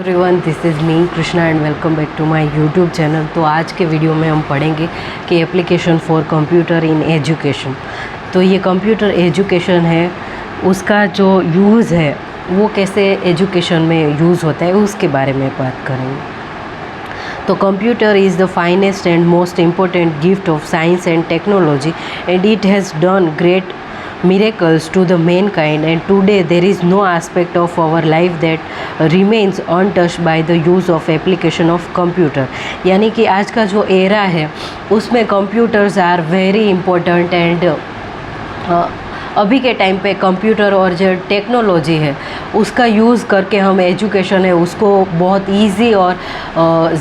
Everyone, this is me Krishna and welcome back to my YouTube channel. तो आज के video में हम पढ़ेंगे कि application for computer in education. तो ये कंप्यूटर एजुकेशन है, उसका जो यूज़ है वो कैसे एजुकेशन में यूज़ होता है उसके बारे में बात करेंगे। तो computer is the finest and most important gift of science and technology and it has done great miracles to the mankind, and today there is no aspect of our life that remains untouched by the use of application of computer। यानी कि आज का जो era है उसमें computers are very important and अभी के time पे कंप्यूटर और जो टेक्नोलॉजी है उसका यूज़ करके हम एजुकेशन है उसको बहुत इजी और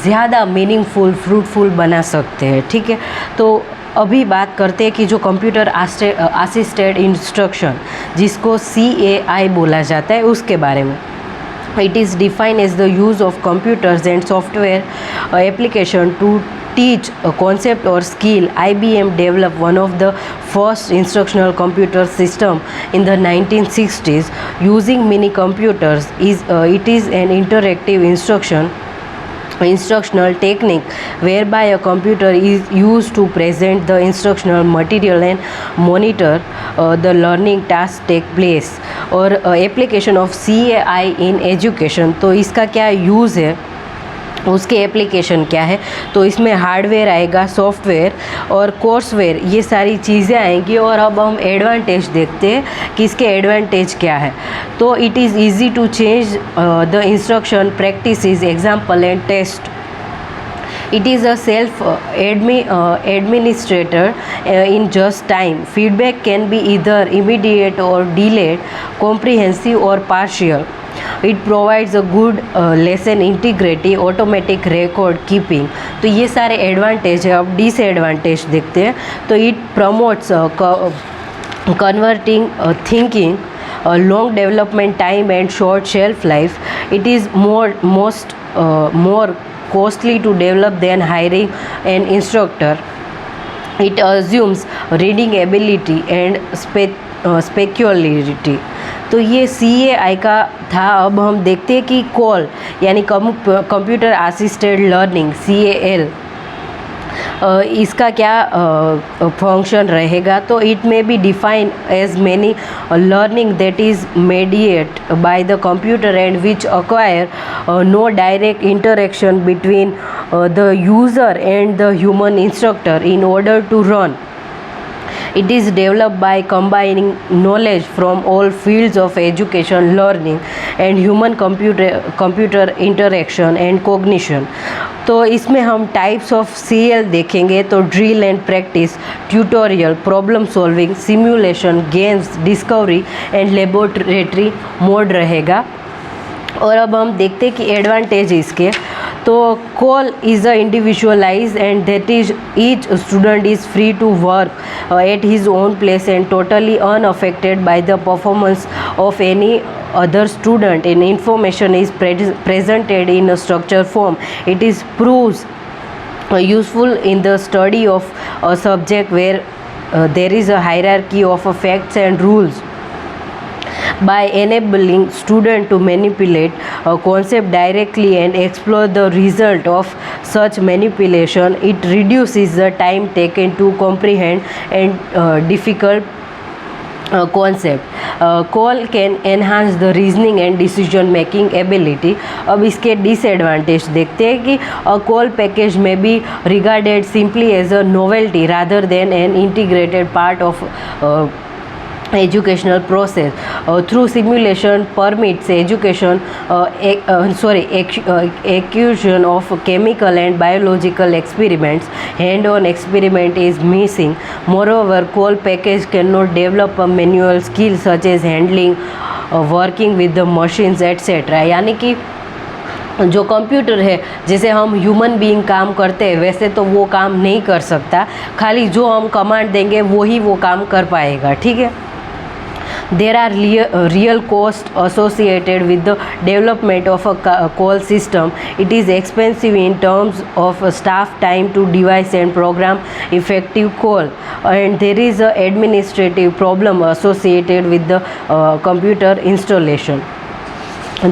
ज़्यादा मीनिंगफुल फ्रूटफुल बना सकते हैं। ठीक है, तो अभी बात करते हैं कि जो कंप्यूटर असिस्टेड इंस्ट्रक्शन जिसको CAI बोला जाता है उसके बारे में। It is defined as the use of computers and software application to teach a concept or skill। IBM developed one of the first instructional computer system in the 1960s using mini computers. It is an interactive instructional technique whereby a computer is used to present the instructional material and monitor the learning task take place। और application of CAI in education, तो इसका क्या use है, उसके application क्या है। तो इसमें हार्डवेयर आएगा, सॉफ्टवेयर और कोर्सवेयर, ये सारी चीज़ें आएंगी। और अब हम एडवांटेज देखते हैं कि इसके एडवांटेज क्या है। तो it is easy to change the instruction practices example and test. It is a self-administrator in just time. Feedback can be either immediate or delayed, comprehensive or partial. It provides a good lesson integrity, automatic record keeping। तो ये सारे advantage है। अब disadvantage देखते हैं। तो it promotes converting thinking, long development time and short shelf life। It is more costly to develop than hiring an instructor। It assumes reading ability and specularity। तो ये CAI का था। अब हम देखते हैं कि कॉल यानी कंप्यूटर असिस्टेड लर्निंग CAL, इसका क्या फंक्शन रहेगा। तो it may be defined as many learning that is mediate by the computer and which acquire no direct interaction between the user and the human instructor in order to run. It is developed by combining knowledge from all fields of education, learning and human computer interaction and cognition। तो इसमें हम types of CL देखेंगे। तो drill and practice, tutorial, problem solving, simulation, games, discovery and laboratory mode रहेगा। और अब हम देखते हैं कि एडवांटेज इसके। तो call is a individualize and that is each student is free to work at his own place and totally unaffected by the performance of any other student, and information is presented in a structured form। It is proves useful in the study of a subject where there is a hierarchy of facts and rules। By enabling student to manipulate a concept directly and explore the result of such manipulation, it reduces the time taken to comprehend and difficult concept। Call can enhance the reasoning and decision making ability। अब इसके disadvantage देखते हैं कि call package में B regarded simply as a novelty rather than an integrated part of educational process। Through simulation permits education execution of chemical and biological experiments। Hand-on experiment is missing। Moreover, call package cannot develop a manual skill such as handling, working with the machines etc। यानी कि जो computer है जैसे हम human being काम करते हैं वैसे तो वो काम नहीं कर सकता, खाली जो हम कमांड देंगे वो काम कर पाएगा। ठीक है, there are real costs associated with the development of a call system। It is expensive in terms of staff time to devise and program effective call, and there is a administrative problem associated with the computer installation।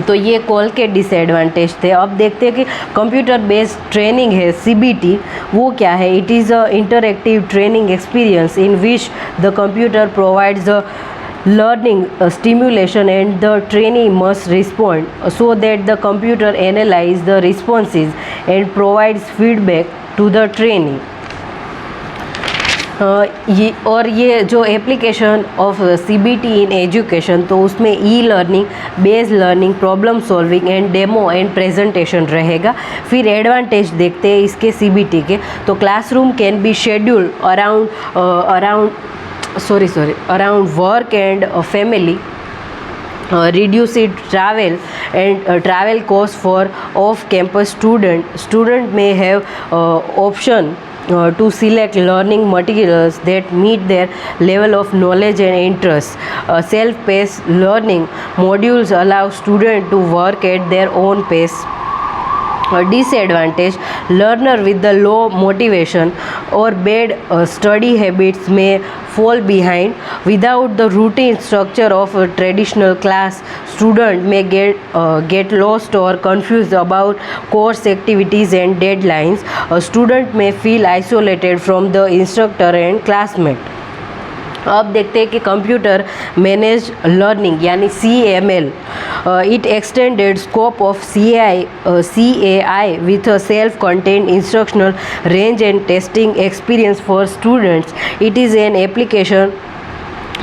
तो ये call के disadvantage थे। अब देखते हैं कि computer based training है CBT, वो क्या है। It is a interactive training experience in which the computer provides the learning stimulation and the trainee must respond so that the computer analyze the responses and provides feedback to the trainee। ये जो application of CBT in education, तो उसमें learning, based learning, problem solving and demo and presentation रहेगा। फिर advantage देखते हैं इसके CBT के। तो classroom can be schedule around work and family, reduced travel costs for off-campus student may have option to select learning materials that meet their level of knowledge and interest। Self-paced learning modules allow students to work at their own pace। Disadvantage: learner with the low motivation or bad study habits may fall behind। Without the routine structure of a traditional class, student may get lost or confused about course activities and deadlines। A student may feel isolated from the instructor and classmate। अब देखते हैं कि computer manage learning यानी CML, it extended scope of CAI with a self contained instructional range and testing experience for students. It is an application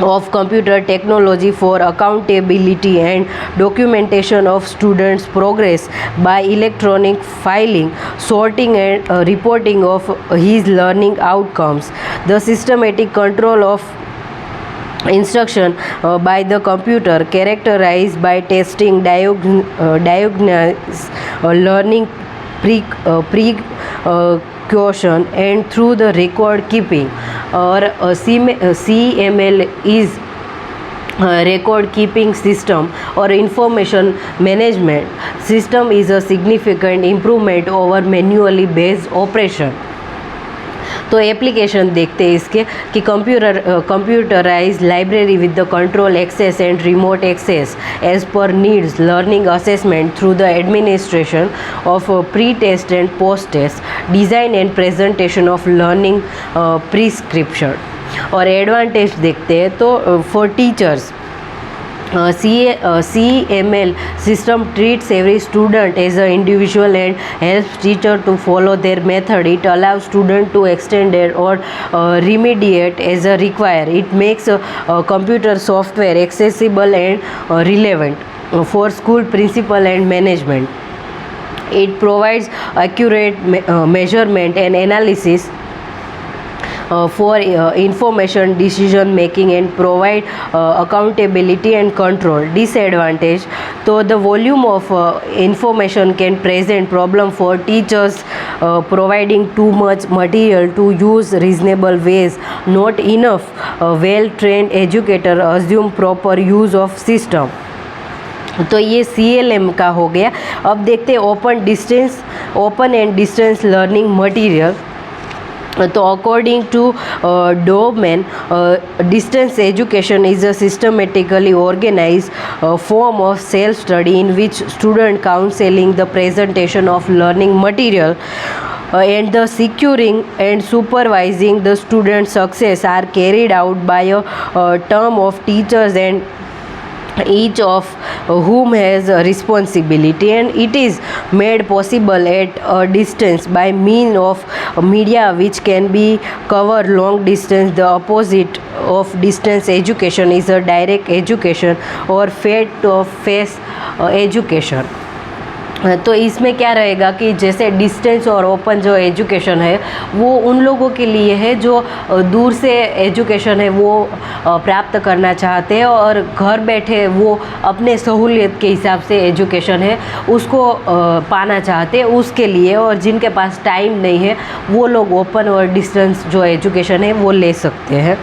of computer technology for accountability and documentation of students' progress by electronic filing, sorting and reporting of his learning outcomes। The systematic control of instruction by the computer characterized by testing, diagnose, learning precaution and through the record keeping। और CML is record keeping system or information management system is a significant improvement over manually based operation। तो application देखते हैं इसके कि computerise library with the control access and remote access as per needs, learning assessment through the administration of pre test and post test, design and presentation of learning prescription. और advantage देखते हैं तो for teachers, CML system treats every student as an individual and helps teacher to follow their method। It allows student to extend or remediate as a require। It makes computer software accessible and relevant for school principal and management। It provides accurate measurement and analysis for information decision making and provide accountability and control। Disadvantage: so the volume of information can present problem for teachers, providing too much material to use reasonable ways, not enough well trained educator assume proper use of system। तो ये CLM का हो गया। अब देखते हैं open and distance learning material. तो according to domain, distance education is a systematically organize form of self study in which student counselling the presentation of learning material and the securing and supervising the student success are carried out by a term of teachers and each of whom has a responsibility, and it is made possible at a distance by means of media which can be cover long distance। The opposite of distance education is a direct education or face-to-face education। तो इसमें क्या रहेगा कि जैसे distance और open जो education है वो उन लोगों के लिए है जो दूर से एजुकेशन है वो प्राप्त करना चाहते हैं और घर बैठे वो अपने सहूलियत के हिसाब से एजुकेशन है उसको पाना चाहते हैं उसके लिए, और जिनके पास टाइम नहीं है वो लोग ओपन और डिस्टेंस जो एजुकेशन है वो ले सकते हैं।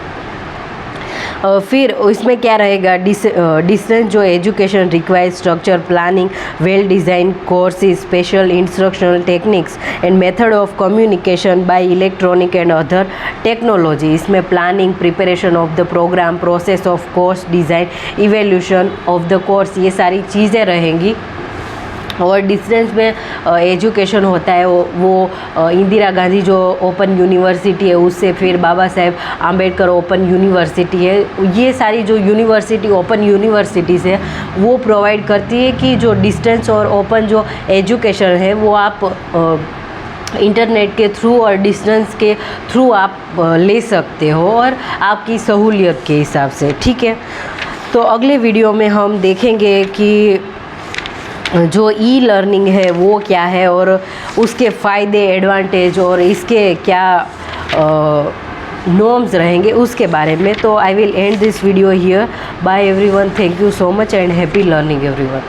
फिर इसमें क्या रहेगा, डिस्टेंस जो education requires structure planning well design courses special instructional techniques and method of communication by electronic and other technology. इसमें planning preparation of the programme process of course design evaluation of the course, ये सारी चीज़ें रहेंगी। और distance में education होता है वो इंदिरा गांधी जो ओपन यूनिवर्सिटी है उससे, फिर बाबा साहेब आम्बेडकर ओपन यूनिवर्सिटी है, ये सारी जो यूनिवर्सिटी ओपन यूनिवर्सिटीज़ है वो प्रोवाइड करती है कि जो डिस्टेंस और ओपन जो एजुकेशन है वो आप इंटरनेट के थ्रू और डिस्टेंस के थ्रू आप ले सकते हो और आपकी सहूलियत के हिसाब से। ठीक है, तो अगले वीडियो में हम देखेंगे कि जो ई लर्निंग है वो क्या है और उसके फ़ायदे एडवांटेज और इसके क्या नॉर्म्स रहेंगे उसके बारे में। तो I will end this video here. Bye everyone, thank you so much and happy learning everyone.